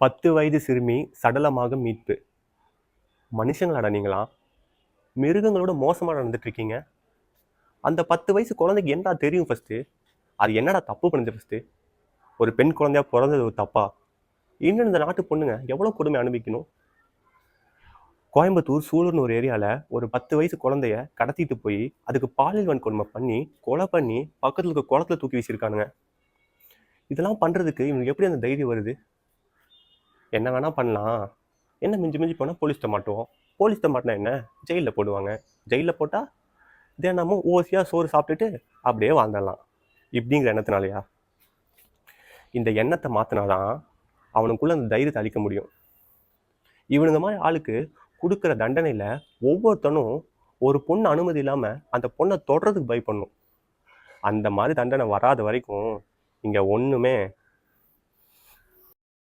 10 வயது சிறுமி சடலமாக மீட்பு. மனுஷங்களாடா நீங்களா? மிருகங்களோட மோசமா நடந்துட்டு இருக்கீங்க. அந்த 10 வயசு குழந்தைக்கு என்னடா தெரியும் ஃபர்ஸ்ட்டு? அது என்னடா தப்பு பண்ணுது ஃபர்ஸ்ட்டு? ஒரு பெண் குழந்தையா பிறந்தது ஒரு தப்பா? இன்னும் இந்த நாட்டு பொண்ணுங்க எவ்வளோ கொடுமை அனுபவிக்கணும்? கோயம்புத்தூர் சூலூர்னு ஒரு ஏரியாவில் ஒரு 10 வயசு குழந்தைய கடத்திட்டு போய் அதுக்கு பாலியல் வன்கொடுமை பண்ணி கொலை பண்ணி பக்கத்தில் இருக்க குளத்துல தூக்கி வீசியிருக்கானுங்க. இதெல்லாம் பண்ணுறதுக்கு இவங்களுக்கு எப்படி அந்த தைரியம் வருது? என்ன வேணா பண்ணலாம், என்ன மிஞ்சி மிஞ்சி போனால் போலீஸ்கிட்ட மாட்டுவோம். போலீஸ்கிட்ட மாட்டினா என்ன, ஜெயிலில் போடுவாங்க. ஜெயிலில் போட்டால் தினமும் ஓசியாக சோறு சாப்பிட்டுட்டு அப்படியே வாழ்ந்துடலாம். இப்படிங்கிற எண்ணத்தினாலையா? இந்த எண்ணத்தை மாற்றினாதான் அவனுக்குள்ள அந்த தைரியத்தை அளிக்க முடியும். இவனுங்க மாதிரி ஆளுக்கு கொடுக்குற தண்டனையில் ஒவ்வொருத்தனும் ஒரு பொண்ணு அனுமதி இல்லாமல் அந்த பொண்ணை தொடறதுக்கு பயப்படணும். அந்த மாதிரி தண்டனை வராத வரைக்கும் இங்கே ஒன்றுமே